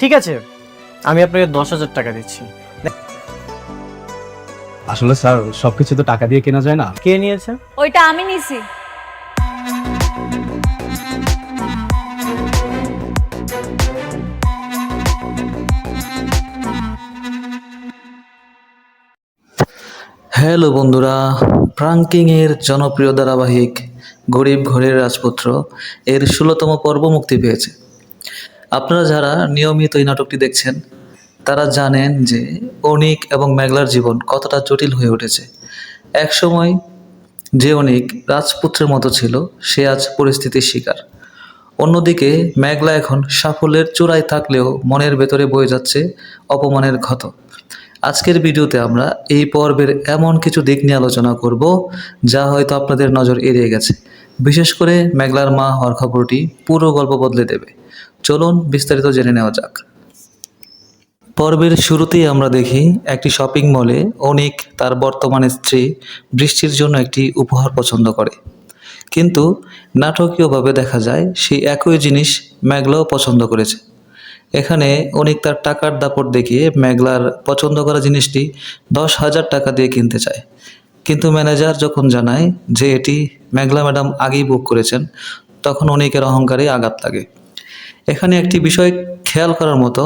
ঠিক আছে, আমি আপনাকে 10,000 টাকা দিচ্ছি। আসলে স্যার সবকিছু তো টাকা দিয়ে কেনা যায় না। কে নিয়েছে? ওইটা আমি নিছি। হ্যালো বন্ধুরা, প্রাঙ্কিংয়ের জনপ্রিয় ধারাবাহিক গরিব ঘরের রাজপুত্র এর 16তম পর্ব মুক্তি পেয়েছে। আপনারা যারা নিয়মিত এই নাটকটি দেখছেন তারা জানেন যে অনিক এবং মেঘলার জীবন কতটা জটিল হয়ে উঠেছে। একসময় যে অনিক রাজপুত্রের মতো ছিল, সে আজ পরিস্থিতির শিকার। অন্যদিকে মেঘলা এখন সাফল্যের চূড়ায় থাকলেও মনের ভেতরে বয়ে যাচ্ছে অপমানের ক্ষত। আজকের ভিডিওতে আমরা এই পর্বের এমন কিছু দিক নিয়ে আলোচনা করব যা হয়তো আপনাদের নজর এড়িয়ে গেছে। বিশেষ করে মেঘলার মা হওয়ার খবরটি পুরো গল্প বদলে দেবে। চলুন বিস্তারিত জেনে নেওয়া যাক। পর্বের শুরুতেই আমরা দেখি একটি শপিং মলে অনিক তার বর্তমান স্ত্রী বৃষ্টির জন্য একটি উপহার পছন্দ করে, কিন্তু নাটকীয়ভাবে দেখা যায় সেই একই জিনিস মেঘলাও পছন্দ করেছে। এখানে অনিক তার টাকার দাপট দেখিয়ে মেঘলার পছন্দ করা জিনিসটি 10,000 টাকা দিয়ে কিনতে চায়, কিন্তু ম্যানেজার যখন জানায় যে এটি মেঘলা ম্যাডাম আগেই বুক করেছেন, তখন অনিকের অহংকারে আঘাত লাগে। এখানে একটি বিষয় খেয়াল করার মতো,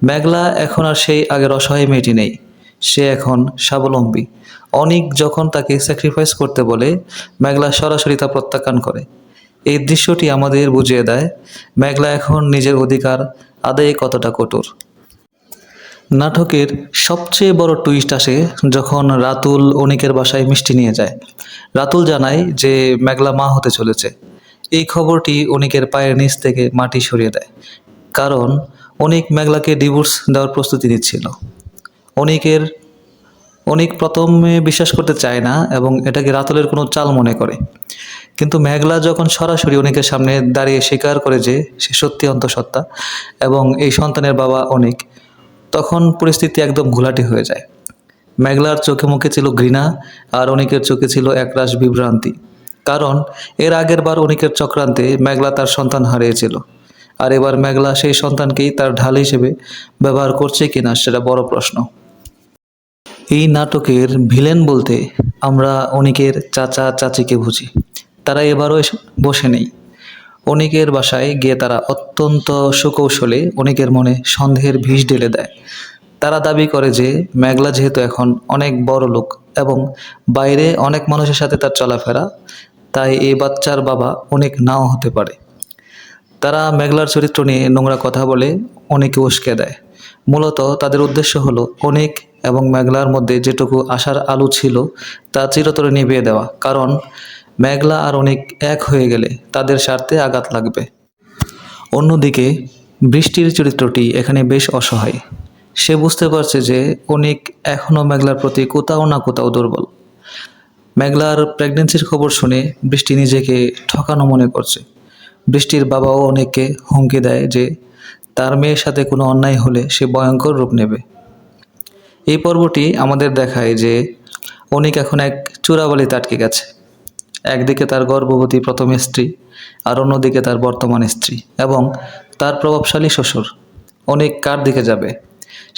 মেঘলা এখন আর সেই আগের অসহায় মেয়েটি নেই, সে এখন স্বাবলম্বী। অনিক যখন তাকে স্যাক্রিফাইস করতে বলে, মেঘলা সরাসরি তা প্রত্যাখ্যান করে। এই দৃশ্যটি আমাদের বুঝিয়ে দেয় মেঘলা এখন নিজের অধিকার আদায়ে কতটা কঠোর। নাটকের সবচেয়ে বড় টুইস্ট আসে যখন রাতুল অনিকের বাসায় মিষ্টি নিয়ে যায়। রাতুল জানায় যে মেঘলা মা হতে চলেছে। এই খবরটি অনিকের পায়ের নিচ থেকে মাটি সরিয়ে দেয়, কারণ অনিক মেঘলাকে ডিভোর্স দেওয়ার প্রস্তুতি নিচ্ছিল। অনিক প্রথমে বিশ্বাস করতে চায় না এবং এটাকে রাতুলের কোনো চাল মনে করে, কিন্তু মেঘলা যখন সরাসরি অনিকের সামনে দাঁড়িয়ে স্বীকার করে যে সে সত্যি অন্তঃসত্ত্বা এবং এই সন্তানের বাবা অনিক, তখন পরিস্থিতি একদম ঘোলাটে হয়ে যায়। মেঘলার চোখে মুখে ছিল ঘৃণা আর অনিকের চোখে ছিল একরাশ বিভ্রান্তি, কারণ এর আগের বার অনিকের চক্রান্তে মেঘলা তার সন্তান হারিয়েছিল, আর এবার মেঘলা সেই সন্তানকেই তার ঢাল হিসেবে ব্যবহার করছে কিনা সেটা বড় প্রশ্ন। এই নাটকের ভিলেন বলতে আমরা অনিকের চাচা চাচিকে বুঝি। তারা এবারও এসে বসে নেই। অনিকের বাসায় গিয়ে তারা অত্যন্ত সুকৌশলে অনিকের মনে সন্দেহের বিষ ঢেলে দেয়। তারা দাবি করে যে মেঘলা যেহেতু এখন অনেক বড় লোক এবং বাইরে অনেক মানুষের সাথে তার চলাফেরা, তাই এই বাচ্চার বাবা অনেক নাও হতে পারে। তারা মেঘলার চরিত্র নিয়ে নোংরা কথা বলে অনেকে উস্কে দেয়। মূলত তাদের উদ্দেশ্য হলো অনিক এবং মেঘলার মধ্যে যেটুকু আশার আলো ছিল তা চিরতরে নিভিয়ে দেওয়া, কারণ মেঘলা আর অনিক এক হয়ে গেলে তাদের স্বার্থে আঘাত লাগবে। অন্যদিকে বৃষ্টির চরিত্রটি এখানে বেশ অসহায়। সে বুঝতে পারছে যে অনিক এখনও মেঘলার প্রতি কোথাও না কোথাও দুর্বল। মেঘলার প্রেগনেন্সির খবর শুনে বৃষ্টি নিজেকে ঠকানো মনে করছে। বৃষ্টির বাবাও অনেককে হুমকি দেয় যে তার মেয়ের সাথে কোনো অন্যায় হলে সে ভয়ঙ্কর রূপ নেবে। এই পর্বটি আমাদের দেখায় যে অনিক এখন এক চূড়াবালিতে আটকে গেছে। একদিকে তার গর্ভবতী প্রথম স্ত্রী, আর অন্যদিকে তার বর্তমান স্ত্রী এবং তার প্রভাবশালী শ্বশুর। অনিক কার দিকে যাবে?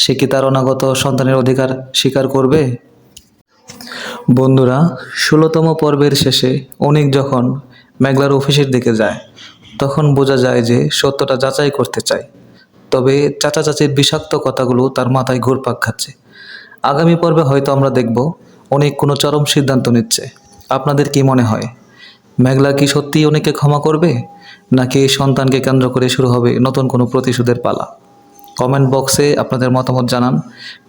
সে কি তার অনাগত সন্তানের অধিকার স্বীকার করবে? বন্ধুরা, 16তম পর্বের শেষে অনিক যখন মেঘলার অফিসের দিকে যায়, তখন বোঝা যায় যে সত্যটা যাচাই করতে চায়। তবে চাচা চাচির বিষাক্ত কথাগুলো তার মাথায় ঘুরপাক খাচ্ছে। আগামী পর্বে হয়তো আমরা দেখব অনিক কোনো চরম সিদ্ধান্ত নিচ্ছে। আপনাদের কি মনে হয়, মেঘলা কি সত্যিই অনিককে ক্ষমা করবে, নাকি এই সন্তানকে কেন্দ্র করে শুরু হবে নতুন কোনো প্রতিশোধের পালা? কমেন্ট বক্সে আপনাদের মতামত জানান।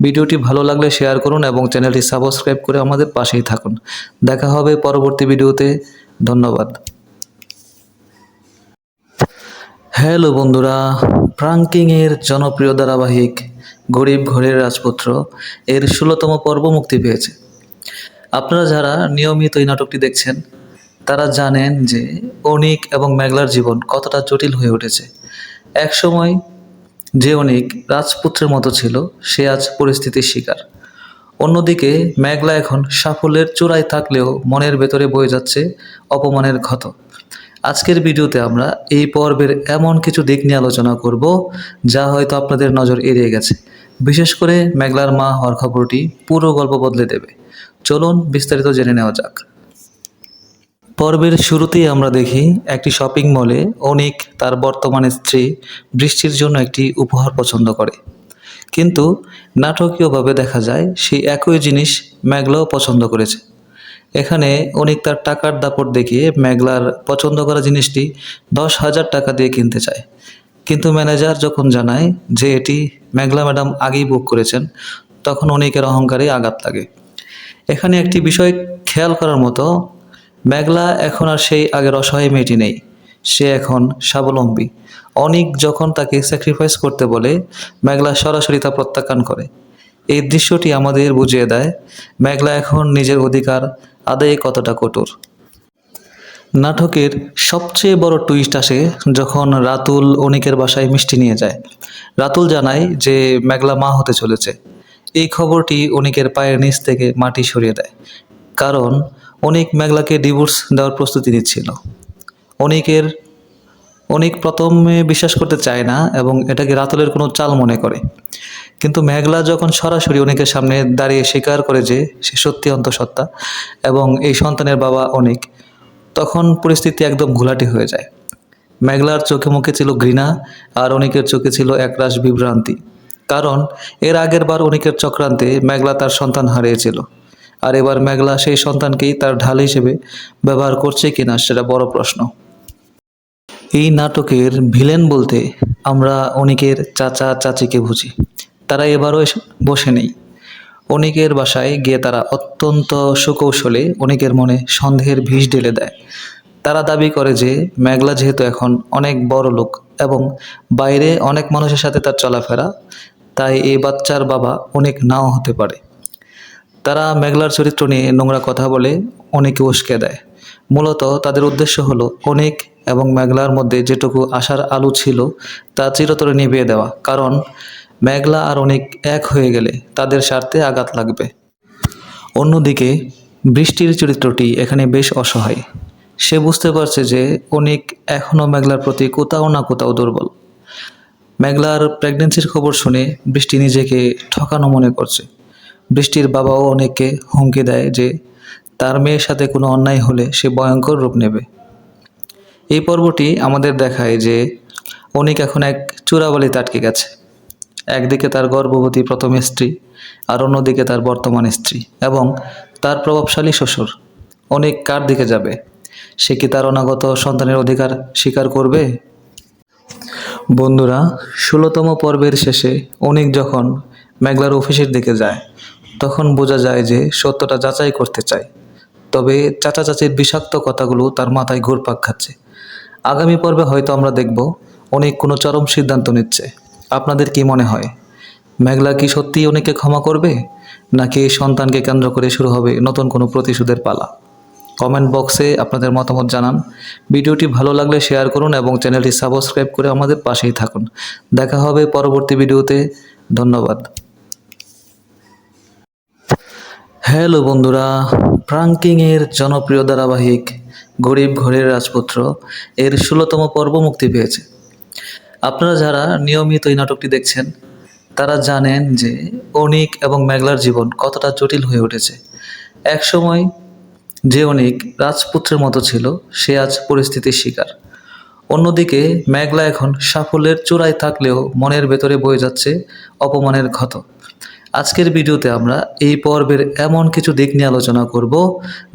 ভিডিওটি ভালো লাগলে শেয়ার করুন এবং চ্যানেলটি সাবস্ক্রাইব করে আমাদের পাশেই থাকুন। দেখা হবে পরবর্তী ভিডিওতে। ধন্যবাদ। হ্যালো বন্ধুরা, প্রাঙ্কিংয়ের জনপ্রিয় ধারাবাহিক গরিব ঘরের রাজপুত্র এর 16তম পর্ব মুক্তি পেয়েছে। আপনারা যারা নিয়মিত এই নাটকটি দেখছেন তারা জানেন যে অনিক এবং মেঘলার জীবন কতটা জটিল হয়ে উঠেছে। একসময় যে অনিক রাজপুত্রের মতো ছিল, সে আজ পরিস্থিতির শিকার। অন্যদিকে মেঘলা এখন সাফল্যের চূড়ায় থাকলেও মনের ভেতরে বয়ে যাচ্ছে অপমানের ক্ষত। আজকের ভিডিওতে আমরা এই পর্বের এমন কিছু দিক নিয়ে আলোচনা করব যা হয়তো আপনাদের নজর এড়িয়ে গেছে। বিশেষ করে মেঘলার মা হওয়ার খবরটি পুরো গল্প বদলে দেবে। চলুন বিস্তারিত জেনে নেওয়া যাক। পর্বের শুরুতেই আমরা দেখি একটি শপিং মলে অনিক তার বর্তমান স্ত্রী বৃষ্টির জন্য একটি উপহার পছন্দ করে, কিন্তু নাটকীয়ভাবে দেখা যায় সেই একই জিনিস মেঘলাও পছন্দ করেছে। এখানে অনিক তার টাকার দাপট দেখিয়ে মেঘলার পছন্দ করা জিনিসটি 10,000 টাকা দিয়ে কিনতে চায়, কিন্তু ম্যানেজার যখন জানায় যে এটি মেঘলা ম্যাডাম আগেই বুক করেছেন, তখন অনিকের অহংকারে আঘাত লাগে। এখানে একটি বিষয় খেয়াল করার মতো, মেঘলা এখন আর সেই আগের অসহায় মেয়েটি নেই, সে এখন স্বাবলম্বী। অনিক যখন তাকে স্যাক্রিফাইস করতে বলে, মেঘলা সরাসরি তা প্রত্যাখ্যান করে। এই দৃশ্যটি আমাদের বুঝিয়ে দেয় মেঘলা এখন নিজের অধিকার আদায়ে কতটা কঠোর। নাটকের সবচেয়ে বড় টুইস্ট আসে যখন রাতুল অনিকের বাসায় মিষ্টি নিয়ে যায়। রাতুল জানায় যে মেঘলা মা হতে চলেছে। এই খবরটি অনিকের পায়ের নিচ থেকে মাটি সরিয়ে দেয়, কারণ অনিক মেঘলাকে ডিভোর্স দেওয়ার প্রস্তুতি নিচ্ছিল। অনিক প্রথমে বিশ্বাস করতে চায় না এবং এটাকে রাতুলের কোনো চাল মনে করে, কিন্তু মেঘলা যখন সরাসরি অনিকের সামনে দাঁড়িয়ে স্বীকার করে যে সে সত্যি অন্তঃসত্ত্বা এবং এই সন্তানের বাবা অনিক, তখন পরিস্থিতি একদম ঘোলাটে হয়ে যায়। মেঘলার চোখে মুখে ছিল ঘৃণা আর অনিকের চোখে ছিল একরাশ বিভ্রান্তি, কারণ এর আগের বার অনিকের চক্রান্তে মেঘলা তার সন্তান হারিয়েছিল, আর এবার মেঘলা সেই সন্তানকেই তার ঢাল হিসেবে ব্যবহার করছে কিনা সেটা বড় প্রশ্ন। এই নাটকের ভিলেন বলতে আমরা অনিকের চাচা চাচিকে বুঝি। তারা এবারও বসে নেই। অনিকের বাসায় গিয়ে তারা অত্যন্ত সুকৌশলে অনিকের মনে সন্দেহের বিষ ঢেলে দেয়। তারা দাবি করে যে মেঘলা যেহেতু এখন অনেক বড় লোক এবং বাইরে অনেক মানুষের সাথে তার চলাফেরা, তাই এই বাচ্চার বাবা অনেক নাও হতে পারে। তারা মেঘলার চরিত্র নিয়ে নোংরা কথা বলে অনেকে উস্কে দেয়। মূলত তাদের উদ্দেশ্য হলো অনিক এবং মেঘলার মধ্যে যেটুকু আশার আলো ছিল তা চিরতরে নিভিয়ে দেওয়া, কারণ মেঘলা আর অনিক এক হয়ে গেলে তাদের স্বার্থে আঘাত লাগবে। অন্যদিকে বৃষ্টির চরিত্রটি এখানে বেশ অসহায়। সে বুঝতে পারছে যে অনিক এখনও মেঘলার প্রতি কোথাও না কোথাও দুর্বল। মেঘলার প্রেগনেন্সির খবর শুনে বৃষ্টি নিজেকে ঠকানো মনে করছে। বৃষ্টির বাবাও অনেককে হুমকি দেয় যে তার মেয়ের সাথে কোনো অন্যায় হলে সে ভয়ঙ্কর রূপ নেবে। এই পর্বটি আমাদের দেখায় যে অনিক এখন এক চূড়াবালিতে আটকে গেছে। একদিকে তার গর্ভবতী প্রথম স্ত্রী, আর অন্যদিকে তার বর্তমান স্ত্রী এবং তার প্রভাবশালী শ্বশুর। অনিক কার দিকে যাবে? সে কি তার অনাগত সন্তানের অধিকার স্বীকার করবে? বন্ধুরা, 16তম পর্বের শেষে অনিক যখন মেঘলার অফিসের দিকে যায়, তখন বোঝা যায় যে সত্যটা যাচাই করতে চায়। তবে চাচা চাচির বিষাক্ত কথাগুলো তার মাথায় ঘুরপাক খাচ্ছে। আগামী পর্বে হয়তো আমরা দেখব অনিক কোনো চরম সিদ্ধান্ত নিচ্ছে। আপনাদের কি মনে হয়, মেঘলা কি সত্যিই অনিককে ক্ষমা করবে, নাকি এই সন্তানকে কেন্দ্র করে শুরু হবে নতুন কোনো প্রতিশোধের পালা? কমেন্ট বক্সে আপনাদের মতামত জানান। ভিডিওটি ভালো লাগলে শেয়ার করুন এবং চ্যানেলটি সাবস্ক্রাইব করে আমাদের পাশেই থাকুন। দেখা হবে পরবর্তী ভিডিওতে। ধন্যবাদ। হ্যালো বন্ধুরা, প্রাঙ্কিংয়ের জনপ্রিয় ধারাবাহিক গরিব ঘরের রাজপুত্র এর 16তম পর্ব মুক্তি পেয়েছে। আপনারা যারা নিয়মিত এই নাটকটি দেখছেন তারা জানেন যে অনিক এবং মেঘলার জীবন কতটা জটিল হয়ে উঠেছে। একসময় যে অনিক রাজপুত্রের মতো ছিল, সে আজ পরিস্থিতির শিকার। অন্যদিকে মেঘলা এখন সাফল্যের চূড়ায় থাকলেও মনের ভেতরে বয়ে যাচ্ছে অপমানের ক্ষত। আজকের ভিডিওতে আমরা এই পর্বের এমন কিছু দিক নিয়ে আলোচনা করব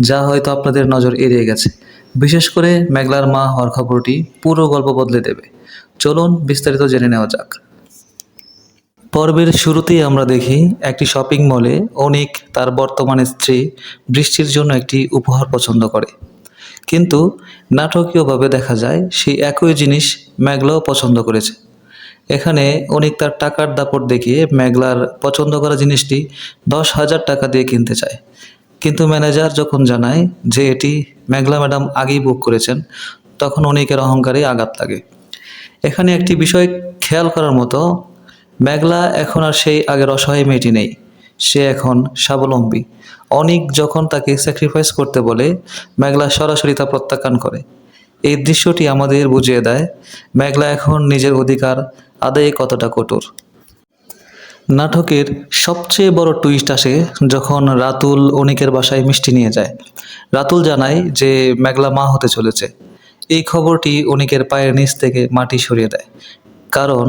যা হয়তো আপনাদের নজর এড়িয়ে গেছে। বিশেষ করে মেঘলার মা হওয়ার খবরটি পুরো গল্প বদলে দেবে। চলুন বিস্তারিত জেনে নেওয়া যাক। পর্বের শুরুতেই আমরা দেখি একটি শপিং মলে অনিক তার বর্তমান স্ত্রী বৃষ্টির জন্য একটি উপহার পছন্দ করে, কিন্তু নাটকীয়ভাবে দেখা যায় সেই একই জিনিস মেঘলাও পছন্দ করেছে। এখানে অনিক তার টাকার দাপট দেখিয়ে মেঘলার পছন্দ করা জিনিসটি 10,000 টাকা দিয়ে কিনতে চায়, কিন্তু ম্যানেজার যখন জানায় যে এটি মেঘলা ম্যাডাম আগেই বুক করেছেন, তখন অনিকের অহংকারে আঘাত লাগে। এখানে একটি বিষয় খেয়াল করার মতো, মেঘলা এখন আর সেই আগের অসহায় মেয়েটি নেই, সে এখন স্বাবলম্বী। অনিক যখন তাকে স্যাক্রিফাইস করতে বলে, মেঘলা সরাসরি তা প্রত্যাখ্যান করে। এই দৃশ্যটি আমাদের বুঝিয়ে দেয় মেঘলা এখন নিজের অধিকার আদায়ে কতটা কঠোর। নাটকের সবচেয়ে বড় টুইস্ট আসে যখন রাতুল অনিকের বাসায় মিষ্টি নিয়ে যায়। রাতুল জানায় যে মেঘলা মা হতে চলেছে। এই খবরটি অনিকের পায়ের নিচ থেকে মাটি সরিয়ে দেয়, কারণ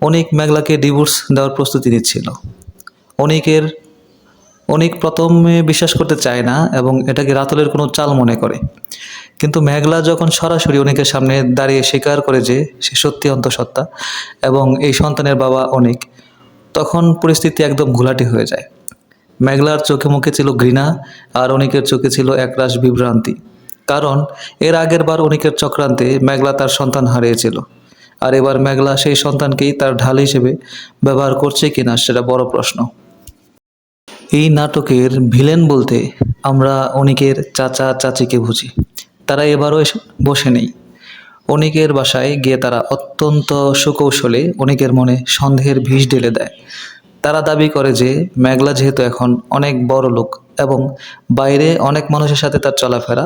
অনিক মেঘলাকে ডিভোর্স দেওয়ার প্রস্তুতি নিচ্ছিল। অনিক প্রথমে বিশ্বাস করতে চায় না এবং এটাকে রাতুলের কোনো চাল মনে করে, কিন্তু মেঘলা যখন সরাসরি অনিকের সামনে দাঁড়িয়ে স্বীকার করে যে সে সত্যি অন্তঃসত্ত্বা এবং এই সন্তানের বাবা অনিক, তখন পরিস্থিতি একদম ঘোলাটে হয়ে যায়। মেঘলার চোখে মুখে ছিল ঘৃণা আর অনিকের চোখে ছিল একরাশ বিভ্রান্তি, কারণ এর আগের বার অনিকের চক্রান্তে মেঘলা তার সন্তান হারিয়েছিল, আর এবার মেঘলা সেই সন্তানকেই তার ঢাল হিসেবে ব্যবহার করছে কিনা সেটা বড় প্রশ্ন। এই নাটকের ভিলেন বলতে আমরা অনিকের চাচা চাচিকে বুঝি। তারা এবারও এসে বসে নেই। অনিকের বাসায় গিয়ে তারা অত্যন্ত সুকৌশলে অনিকের মনে সন্দেহের বিষ ঢেলে দেয়। তারা দাবি করে যে মেঘলা যেহেতু এখন অনেক বড় লোক এবং বাইরে অনেক মানুষের সাথে তার চলাফেরা,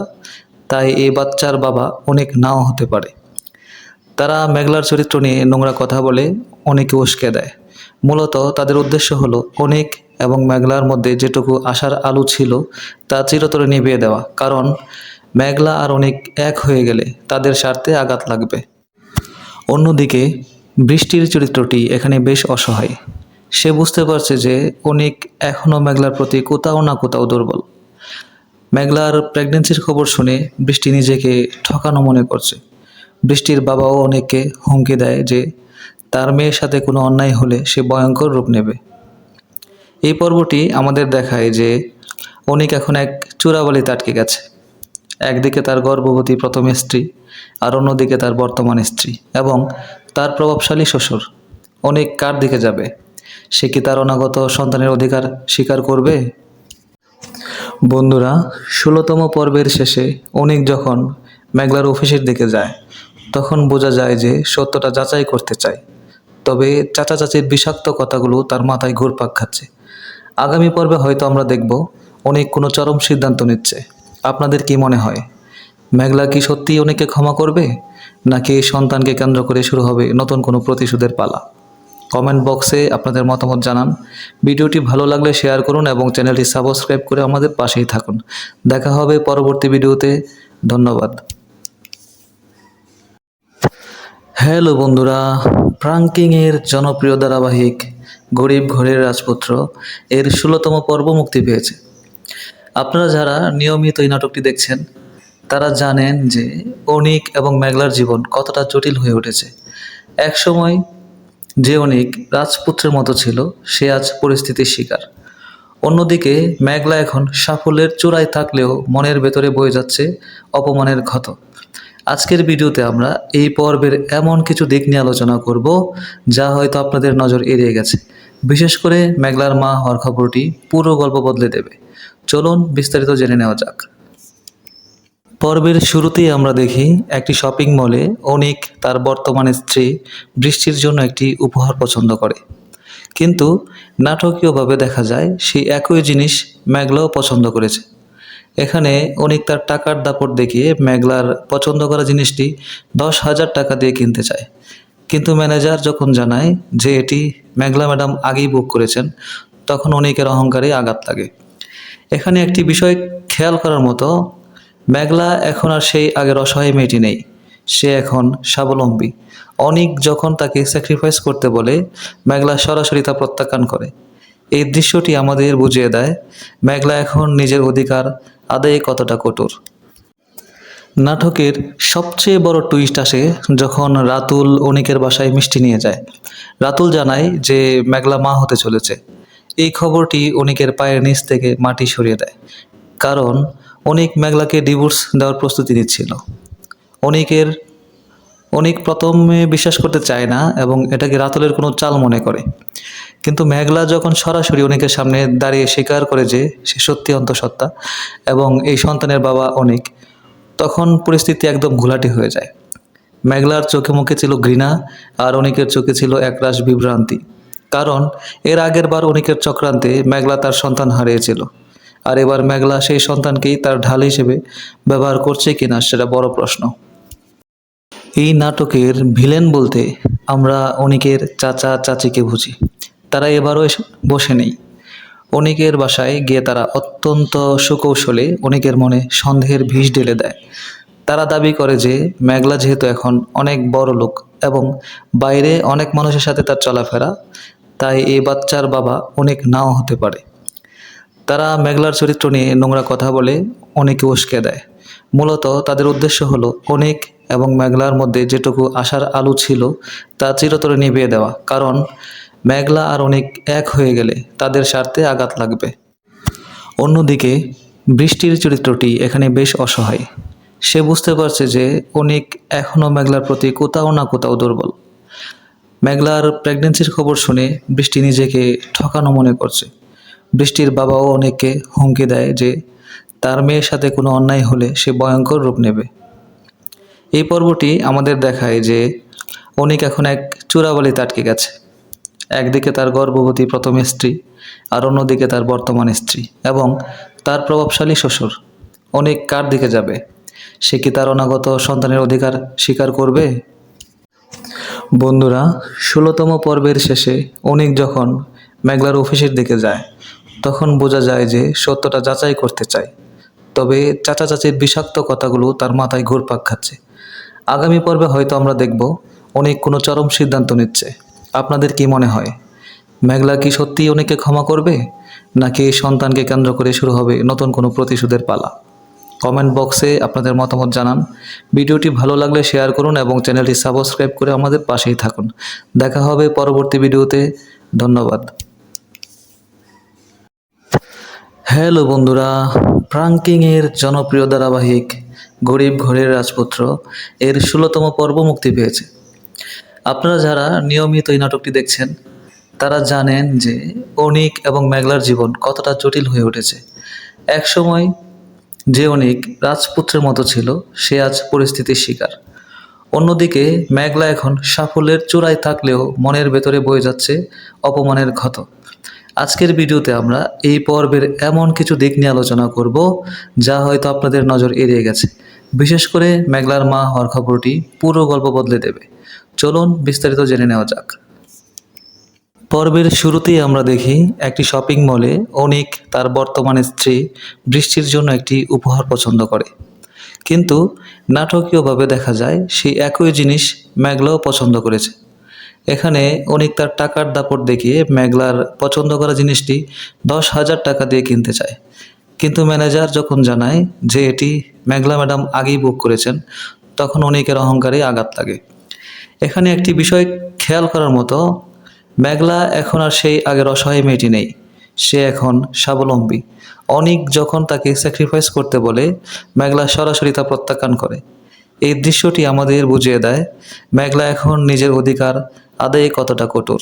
তাই এই বাচ্চার বাবা অনেক নাও হতে পারে। তারা মেঘলার চরিত্র নিয়ে নোংরা কথা বলে অনেকে উস্কে দেয়। মূলত তাদের উদ্দেশ্য হলো অনেক এবং মেঘলার মধ্যে যেটুকু আশার আলো ছিল তা চিরতরে নিভিয়ে দেওয়া, কারণ মেঘলা আর অনেক এক হয়ে গেলে তাদের স্বার্থে আঘাত লাগবে। অন্যদিকে বৃষ্টির চরিত্রটি এখানে বেশ অসহায়। সে বুঝতে পারছে যে অনেক এখনও মেঘলার প্রতি কোথাও না কোথাও দুর্বল। মেঘলার প্রেগনেন্সির খবর শুনে বৃষ্টি নিজেকে ঠকানো মনে করছে। বৃষ্টির বাবাও অনেককে হুমকি দেয় যে তার মেয়ের সাথে কোনো অন্যায় হলে সে ভয়ঙ্কর রূপ নেবে। এই পর্বটি আমাদের দেখায় যে অনিক এখন এক চূড়াবালিতে আটকে গেছে। একদিকে তার গর্ভবতী প্রথম স্ত্রী আর অন্যদিকে তার বর্তমান স্ত্রী এবং তার প্রভাবশালী শ্বশুর। অনিক কার দিকে যাবে? সে কি তার অনাগত সন্তানের অধিকার স্বীকার করবে? বন্ধুরা, 16তম পর্বের শেষে অনিক যখন মেঘলার অফিসের দিকে যায় তখন বোঝা যায় যে সত্যটা যাচাই করতে চায়, তবে চাচা চাচির বিষাক্ত কথাগুলো তার মাথায় ঘুরপাক খাচ্ছে। আগামী পর্বে হয়তো আমরা দেখব অনেক কোনো চরম সিদ্ধান্ত নিচ্ছে। আপনাদের কি মনে হয়, মেঘলা কি সত্যিই অনেককে ক্ষমা করবে, নাকি এই সন্তানকে কেন্দ্র করে শুরু হবে নতুন কোনো প্রতিশোধের পালা? কমেন্ট বক্সে আপনাদের মতামত জানান। ভিডিওটি ভালো লাগলে শেয়ার করুন এবং চ্যানেলটি সাবস্ক্রাইব করে আমাদের পাশেই থাকুন। দেখা হবে পরবর্তী ভিডিওতে। ধন্যবাদ। হ্যালো বন্ধুরা, প্রাঙ্কিংয়ের জনপ্রিয় ধারাবাহিক গরিব ঘরের রাজপুত্র এর 16তম পর্ব মুক্তি পেয়েছে। আপনারা যারা নিয়মিত এই নাটকটি দেখছেন তারা জানেন যে অনিক এবং মেঘলার জীবন কতটা জটিল হয়ে উঠেছে। একসময় যে অনিক রাজপুত্রের মতো ছিল, সে আজ পরিস্থিতির শিকার। অন্যদিকে মেঘলা এখন সাফল্যের চূড়ায় থাকলেও মনের ভেতরে বয়ে যাচ্ছে অপমানের ক্ষত। আজকের ভিডিওতে আমরা এই পর্বের এমন কিছু দিক নিয়ে আলোচনা করব যা হয়তো আপনাদের নজর এড়িয়ে গেছে। বিশেষ করে মেঘলার মা হওয়ার খবরটি পুরো গল্প বদলে দেবে। চলুন বিস্তারিত জেনে নেওয়া যাক। পর্বের শুরুতেই আমরা দেখি একটি শপিং মলে অনিক তার বর্তমান স্ত্রী বৃষ্টির জন্য একটি উপহার পছন্দ করে, কিন্তু নাটকীয়ভাবে দেখা যায় সেই একই জিনিস মেঘলাও পছন্দ করেছে। এখানে অনিক তার টাকার দাপট দেখিয়ে মেঘলার পছন্দ করা জিনিসটি 10,000 টাকা দিয়ে কিনতে চায়, কিন্তু ম্যানেজার যখন জানায় যে এটি মেঘলা ম্যাডাম আগেই বুক করেছেন, তখন অনিকের অহংকারে আঘাত লাগে। এখানে একটি বিষয় খেয়াল করার মতো, মেঘলা এখন আর সেই আগের অসহায় মেয়েটি নেই, সে এখন স্বাবলম্বী। অনিক যখন তাকে স্যাক্রিফাইস করতে বলে, মেঘলা সরাসরি তা প্রত্যাখ্যান করে। এই দৃশ্যটি আমাদের বুঝিয়ে দেয় মেঘলা এখন নিজের অধিকার আদায়ে কতটা কঠোর। নাটকের সবচেয়ে বড় টুইস্ট আসে যখন রাতুল অনিকের বাসায় মিষ্টি নিয়ে যায়। রাতুল জানায় যে মেঘলা মা হতে চলেছে। এই খবরটি অনিকের পায়ের নিচ থেকে মাটি সরিয়ে দেয়, কারণ অনিক মেঘলাকে ডিভোর্স দেওয়ার প্রস্তুতি নিচ্ছিল। অনিক প্রথমে বিশ্বাস করতে চায় না এবং এটাকে রাতুলের কোনো চাল মনে করে, কিন্তু মেঘলা যখন সরাসরি অনিকের সামনে দাঁড়িয়ে স্বীকার করে যে সে সত্যি অন্তঃসত্ত্বা এবং এই সন্তানের বাবা অনিক, তখন পরিস্থিতি একদম ঘোলাটে হয়ে যায়। মেঘলার চোখে মুখে ছিল ঘৃণা আর অনিকের চোখে ছিল একরাশ বিভ্রান্তি, কারণ এর আগের বার অনিকের চক্রান্তে মেঘলা তার সন্তান হারিয়েছিল, আর এবার মেঘলা সেই সন্তানকেই তার ঢাল হিসেবে ব্যবহার করছে কিনা সেটা বড় প্রশ্ন। এই নাটকের ভিলেন বলতে আমরা অনিকের চাচা চাচিকে বুঝি। তারা এবারও এসে বসে নেই। অনিকের বাসায় গিয়ে তারা অত্যন্ত সুকৌশলে অনিকের মনে সন্দেহের বিষ ঢেলে দেয়। তারা দাবি করে যে মেঘলা যেহেতু এখন অনেক বড় লোক এবং বাইরে অনেক মানুষের সাথে তার চলাফেরা, তাই এই বাচ্চার বাবা অনেক নাও হতে পারে। তারা মেঘলার চরিত্র নিয়ে নোংরা কথা বলে অনেকে উস্কে দেয়। মূলত তাদের উদ্দেশ্য হলো অনেক এবং মেঘলার মধ্যে যেটুকু আশার আলো ছিল তা চিরতরে নিভিয়ে দেওয়া, কারণ মেঘলা আর অনেক এক হয়ে গেলে তাদের স্বার্থে আঘাত লাগবে। অন্যদিকে বৃষ্টির চরিত্রটি এখানে বেশ অসহায়। সে বুঝতে পারছে যে অনেক এখনও মেঘলার প্রতি কোথাও না কোথাও দুর্বল। মেঘলার প্রেগনেন্সির খবর শুনে বৃষ্টি নিজেকে ঠকানো মনে করছে। বৃষ্টির বাবাও অনেককে হুমকি দেয় যে তার মেয়ের সাথে কোনো অন্যায় হলে সে ভয়ঙ্কর রূপ নেবে। এই পর্বটি আমাদের দেখায় যে অনিক এখন এক চূড়াবালিতে আটকে গেছে। একদিকে তার গর্ভবতী প্রথম স্ত্রী আর অন্যদিকে তার বর্তমান স্ত্রী এবং তার প্রভাবশালী শ্বশুর। অনিক কার দিকে যাবে? সে কি তার অনাগত সন্তানের অধিকার স্বীকার করবে? বন্ধুরা, 16তম পর্বের শেষে অনিক যখন মেঘলার অফিসের দিকে যায় তখন বোঝা যায় যে সত্যটা যাচাই করতে চায়। তবে চাচা চাচির বিষাক্ত কথাগুলো তার মাথায় ঘুরপাক খাচ্ছে। আগামী পর্বে হয়তো আমরা দেখব অনেক কোনো চরম সিদ্ধান্ত নিচ্ছে। আপনাদের কি মনে হয়, মেঘলা কি সত্যিই অনেককে ক্ষমা করবে, নাকি এই সন্তানকে কেন্দ্র করে শুরু হবে নতুন কোনো প্রতিশোধের পালা? কমেন্ট বক্সে আপনাদের মতামত জানান। ভিডিওটি ভালো লাগলে শেয়ার করুন এবং চ্যানেলটি সাবস্ক্রাইব করে আমাদের পাশেই থাকুন। দেখা হবে পরবর্তী ভিডিওতে। ধন্যবাদ। হ্যালো বন্ধুরা, প্রাঙ্কিংয়ের জনপ্রিয় ধারাবাহিক গরিব ঘরের রাজপুত্র এর 16তম পর্ব মুক্তি পেয়েছে। আপনারা যারা নিয়মিত এই নাটকটি দেখছেন তারা জানেন যে অনিক এবং মেঘলার জীবন কতটা জটিল হয়ে উঠেছে। একসময় যে অনিক রাজপুত্রের মতো ছিল, সে আজ পরিস্থিতির শিকার। অন্যদিকে মেঘলা এখন সাফল্যের চূড়ায় থাকলেও মনের ভেতরে বয়ে যাচ্ছে অপমানের ক্ষত। আজকের ভিডিওতে আমরা এই পর্বের এমন কিছু দিক নিয়ে আলোচনা করব যা হয়তো আপনাদের নজর এড়িয়ে গেছে। বিশেষ করে মেঘলার মা হওয়ার খবরটি পুরো গল্প বদলে দেবে। চলুন বিস্তারিত জেনে নেওয়া যাক। পর্বের শুরুতেই আমরা দেখি একটি শপিং মলে অনিক তার বর্তমান স্ত্রী বৃষ্টির জন্য একটি উপহার পছন্দ করে, কিন্তু নাটকীয়ভাবে দেখা যায় সেই একই জিনিস মেঘলাও পছন্দ করেছে। এখানে অনিক তার টাকার দাপট দেখিয়ে মেঘলার পছন্দ করা জিনিসটি 10,000 টাকা দিয়ে কিনতে চায়, কিন্তু ম্যানেজার যখন জানায় যে এটি মেঘলা ম্যাডাম আগেই বুক করেছেন, তখন অনিকের অহংকারে আঘাত লাগে। এখানে একটি বিষয় খেয়াল করার মতো, মেঘলা এখন আর সেই আগের অসহায় মেয়েটি নেই, সে এখন স্বাবলম্বী। অনিক যখন তাকে স্যাক্রিফাইস করতে বলে, মেঘলা সরাসরি তা প্রত্যাখ্যান করে। এই দৃশ্যটি আমাদের বুঝিয়ে দেয় মেঘলা এখন নিজের অধিকার আদায়ে কতটা কঠোর।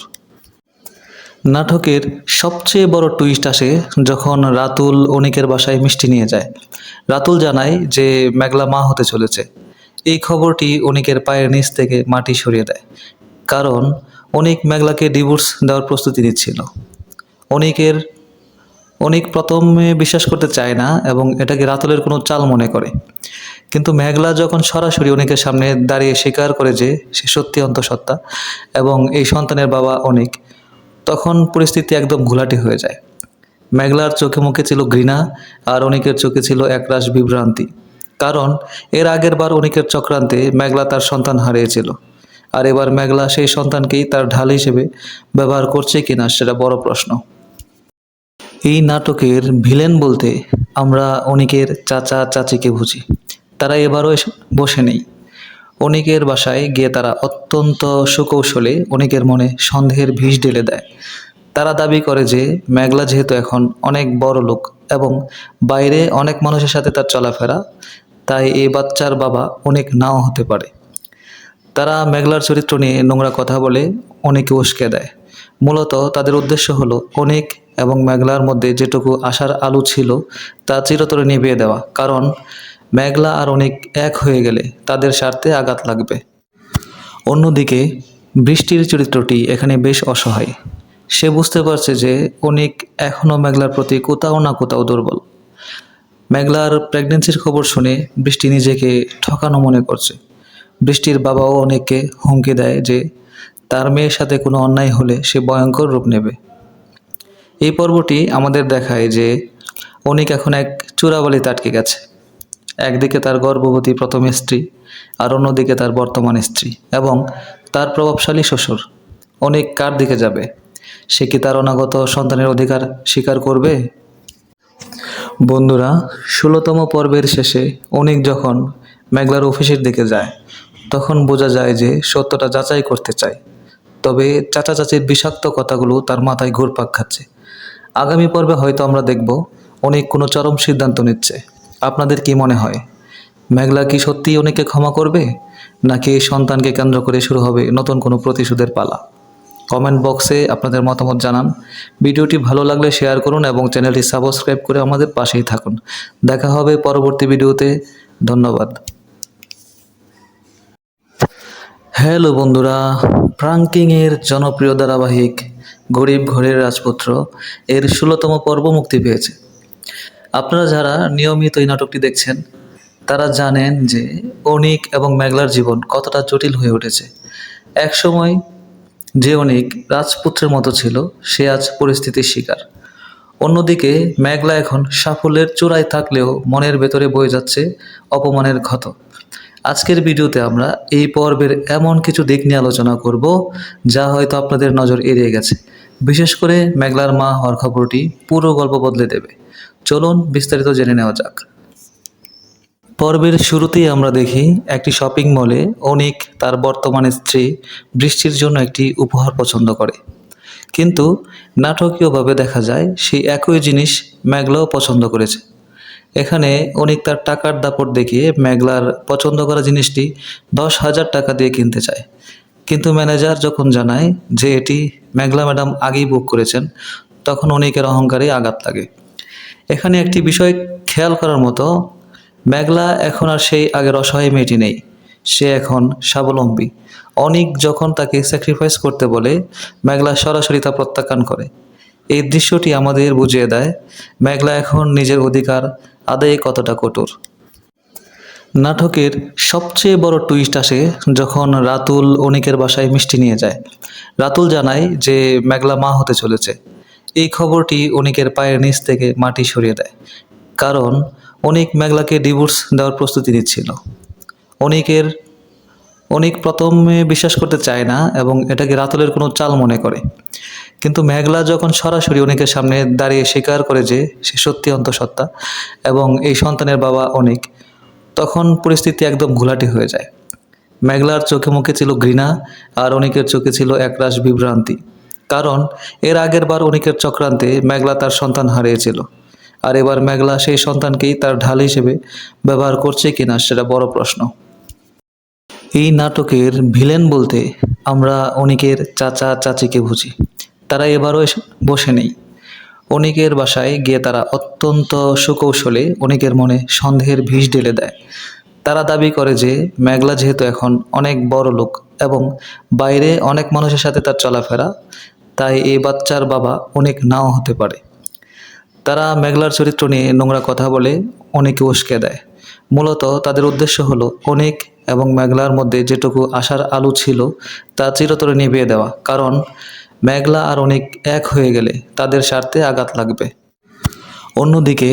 নাটকের সবচেয়ে বড় টুইস্ট আসে যখন রাতুল অনিকের বাসায় মিষ্টি নিয়ে যায়। রাতুল জানায় যে মেঘলা মা হতে চলেছে। এই খবরটি অনিকের পায়ের নিচ থেকে মাটি সরিয়ে দেয়, কারণ অনিক মেঘলাকে ডিভোর্স দেওয়ার প্রস্তুতি নিচ্ছিল। অনিক প্রথমে বিশ্বাস করতে চায় না এবং এটাকে রাতুলের কোনো চাল মনে করে, কিন্তু মেঘলা যখন সরাসরি অনিকের সামনে দাঁড়িয়ে স্বীকার করে যে সে সত্যি অন্তঃসত্ত্বা এবং এই সন্তানের বাবা অনিক, তখন পরিস্থিতি একদম ঘোলাটে হয়ে যায়। মেঘলার চোখে মুখে ছিল ঘৃণা আর অনিকের চোখে ছিল একরাশ বিভ্রান্তি, কারণ এর আগের বার অনিকের চক্রান্তে মেঘলা তার সন্তান হারিয়েছিল, আর এবার মেঘলা সেই সন্তানকেই তার ঢাল হিসেবে ব্যবহার করছে কিনা সেটা বড় প্রশ্ন। এই নাটকের ভিলেন বলতে আমরা অনিকের চাচা চাচিকে বুঝি। তারা এবারও এসে বসে নেই। অনিকের বাসায় গিয়ে তারা অত্যন্ত সুকৌশলে অনিকের মনে সন্দেহের বিষ ঢেলে দেয়। তারা দাবি করে যে মেঘলা যেহেতু এখন অনেক বড় লোক এবং বাইরে অনেক মানুষের সাথে তার চলাফেরা, তাই এই বাচ্চার বাবা অনেক নাও হতে পারে। তারা মেঘলার চরিত্র নিয়ে নোংরা কথা বলে অনেকে উস্কে দেয়। মূলত তাদের উদ্দেশ্য হলো অনেক এবং মেঘলার মধ্যে যেটুকু আশার আলো ছিল তা চিরতরে নিভিয়ে দেওয়া, কারণ মেঘলা আর অনেক এক হয়ে গেলে তাদের স্বার্থে আঘাত লাগবে। অন্যদিকে বৃষ্টির চরিত্রটি এখানে বেশ অসহায়। সে বুঝতে পারছে যে অনেক এখনও মেঘলার প্রতি কোথাও না কোথাও দুর্বল। মেঘলার প্রেগনেন্সির খবর শুনে বৃষ্টি নিজেকে ঠকানো মনে করছে। বৃষ্টির বাবাও অনেককে হুমকি দেয় যে তার মেয়ের সাথে কোনো অন্যায় হলে সে ভয়ঙ্কর রূপ নেবে। এই পর্বটি আমাদের দেখায় যে অনিক এখন এক চোরাবালিতে আটকে গেছে। একদিকে তার গর্ভবতী প্রথম স্ত্রী, আর অন্যদিকে তার বর্তমান স্ত্রী এবং তার প্রভাবশালী শ্বশুর। অনিক কার দিকে যাবে? সে কি তার অনাগত সন্তানের অধিকার স্বীকার করবে? বন্ধুরা, 16তম পর্বের শেষে অনিক যখন মেঘলার অফিসের দিকে যায় তখন বোঝা যায় যে সত্যটা যাচাই করতে চায়। তবে চাচা চাচির বিষাক্ত কথাগুলো তার মাথায় ঘুরপাক খাচ্ছে। আগামী পর্বে হয়তো আমরা দেখব অনিক কোনো চরম সিদ্ধান্ত নিচ্ছে। আপনাদের কি মনে হয়, মেঘলা কি সত্যিই অনিককে ক্ষমা করবে, নাকি এই সন্তানকে কেন্দ্র করে শুরু হবে নতুন কোনো প্রতিশোধের পালা? কমেন্ট বক্সে আপনাদের মতামত জানান। ভিডিওটি ভালো লাগলে শেয়ার করুন এবং চ্যানেলটি সাবস্ক্রাইব করে আমাদের পাশেই থাকুন। দেখা হবে পরবর্তী ভিডিওতে। ধন্যবাদ। হ্যালো বন্ধুরা, প্রাঙ্কিংয়ের জনপ্রিয় ধারাবাহিক গরিব ঘরের রাজপুত্র এর 16তম পর্ব মুক্তি পেয়েছে। আপনারা যারা নিয়মিত এই নাটকটি দেখছেন তারা জানেন যে অনিক এবং মেঘলার জীবন কতটা জটিল হয়ে উঠেছে। একসময় যে অনিক রাজপুত্রের মতো ছিল, সে আজ পরিস্থিতির শিকার। অন্যদিকে মেঘলা এখন সাফল্যের চূড়ায় থাকলেও মনের ভেতরে বয়ে যাচ্ছে অপমানের ক্ষত। আজকের ভিডিওতে আমরা এই পর্বের এমন কিছু দিক নিয়ে আলোচনা করব যা হয়তো আপনাদের নজর এড়িয়ে গেছে। বিশেষ করে মেঘলার মা হওয়ার খবরটি পুরো গল্প বদলে দেবে। চলুন বিস্তারিত জেনে নেওয়া যাক। পর্বের শুরুতেই আমরা দেখি একটি শপিং মলে অনিক তার বর্তমান স্ত্রী বৃষ্টির জন্য একটি উপহার পছন্দ করে। কিন্তু নাটকীয়ভাবে দেখা যায় সেই একই জিনিস মেঘলাও পছন্দ করেছে। এখানে অনিক তার টাকার দাপট দেখিয়ে মেঘলার পছন্দ করা জিনিসটি 10,000 টাকা দিয়ে কিনতে চায়। কিন্তু ম্যানেজার যখন জানায় যে এটি মেঘলা ম্যাডাম আগেই বুক করেছেন, তখন অনিকের অহংকারে আঘাত লাগে। এখানে একটি বিষয় খেয়াল করার মতো, মেঘলা এখন আর সেই আগের অসহায় মেয়েটি নেই। সে এখন স্বাবলম্বী। অনিক যখন তাকে স্যাক্রিফাইস করতে বলে, মেঘলা সরাসরি তা প্রত্যাখ্যান করে। এই দৃশ্যটি আমাদের বুঝিয়ে দেয় মেঘলা এখন নিজের অধিকার আদায়ে কতটা কঠোর। নাটকের সবচেয়ে বড় টুইস্ট আসে যখন রাতুল অনিকের বাসায় মিষ্টি নিয়ে যায়। রাতুল জানায় যে মেঘলা মা হতে চলেছে। এই খবরটি অনিকের পায়ের নিচ থেকে মাটি সরিয়ে দেয়, কারণ অনিক মেঘলাকে ডিভোর্স দেওয়ার প্রস্তুতি নিচ্ছিল। অনিক প্রথমে বিশ্বাস করতে চায় না এবং এটাকে রাতুলের কোনো চাল মনে করে। কিন্তু মেঘলা যখন সরাসরি অনিকের সামনে দাঁড়িয়ে স্বীকার করে যে সে সত্যি অন্তঃসত্ত্বা এবং এই সন্তানের বাবা অনিক, তখন পরিস্থিতি একদম ঘোলাটে হয়ে যায়। মেঘলার চোখে মুখে ছিল ঘৃণা, আর অনিকের চোখে ছিল একরাশ বিভ্রান্তি। কারণ এর আগের বার অনিকের চক্রান্তে মেঘলা তার সন্তান হারিয়েছিল, আর এবার মেঘলা সেই সন্তানকেই তার ঢাল হিসেবে ব্যবহার করছে কিনা সেটা বড় প্রশ্ন। এই নাটকের ভিলেন বলতে আমরা অনিকের চাচা চাচিকে বুঝি। তারা এবারও বসে নেই। অনিকের বাসায় গিয়ে তারা অত্যন্ত সুকৌশলে অনিকের মনে সন্দেহের বিষ ঢেলে দেয়। তারা দাবি করে যে মেঘলা যেহেতু এখন অনেক বড় লোক এবং বাইরে অনেক মানুষের সাথে তার চলাফেরা, তাই এই বাচ্চার বাবা অনিক নাও হতে পারে। তারা মেঘলার চরিত্র নিয়ে নোংরা কথা বলে অনিককে উস্কে দেয়। মূলত তাদের উদ্দেশ্য হলো অনিক এবং মেঘলার মধ্যে যেটুকু আশার আলো ছিল তা চিরতরে নিভিয়ে দেওয়া, কারণ মেঘলা আর অনিক এক হয়ে গেলে তাদের স্বার্থে আঘাত লাগবে। অন্যদিকে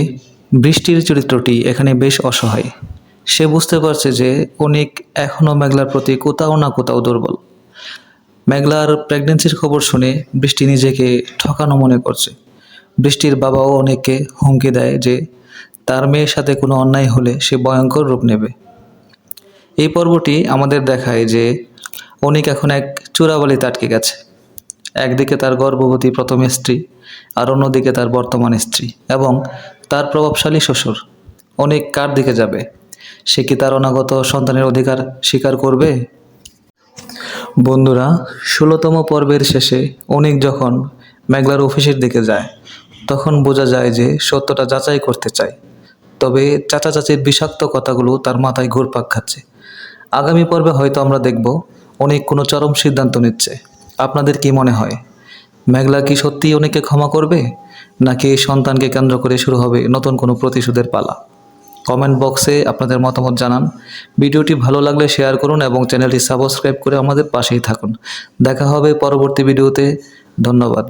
বৃষ্টির চরিত্রটি এখানে বেশ অসহায়। সে বুঝতে পারছে যে অনিক এখনও মেঘলার প্রতি কোথাও না কোথাও দুর্বল। মেঘলার প্রেগনেন্সির খবর শুনে বৃষ্টি নিজেকে ঠকানো মনে করছে। বৃষ্টির বাবাও অনিককে হুমকি দেয় যে তার মেয়ের সাথে কোনো অন্যায় হলে সে ভয়ঙ্কর রূপ নেবে। এই পর্বটি আমাদের দেখায় যে অনিক এখন এক চোরাবালিতে আটকে গেছে। একদিকে তার গর্ভবতী প্রথম স্ত্রী, আর অন্যদিকে তার বর্তমান স্ত্রী এবং তার প্রভাবশালী শ্বশুর। অনিক কার দিকে যাবে? সে কি তার অনাগত সন্তানের অধিকার স্বীকার করবে? বন্ধুরা, 16তম পর্বের শেষে অনিক যখন মেঘলার অফিসের দিকে যায় তখন বোঝা যায় যে সত্যটা যাচাই করতে চায়। তবে চাচা চাচির বিষাক্ত কথাগুলো তার মাথায় ঘুরপাক খাচ্ছে। আগামী পর্বে হয়তো আমরা দেখব অনিক কোনো চরম সিদ্ধান্ত নিচ্ছে। আপনাদের কি মনে হয়, মেঘলা কি সত্যিই অনিককে ক্ষমা করবে, নাকি এই সন্তানকে কেন্দ্র করে শুরু হবে নতুন কোনো প্রতিশোধের পালা? কমেন্ট বক্সে আপনাদের মতামত জানান। ভিডিওটি ভালো লাগলে শেয়ার করুন এবং চ্যানেলটি সাবস্ক্রাইব করে আমাদের পাশেই থাকুন। দেখা হবে পরবর্তী ভিডিওতে। ধন্যবাদ।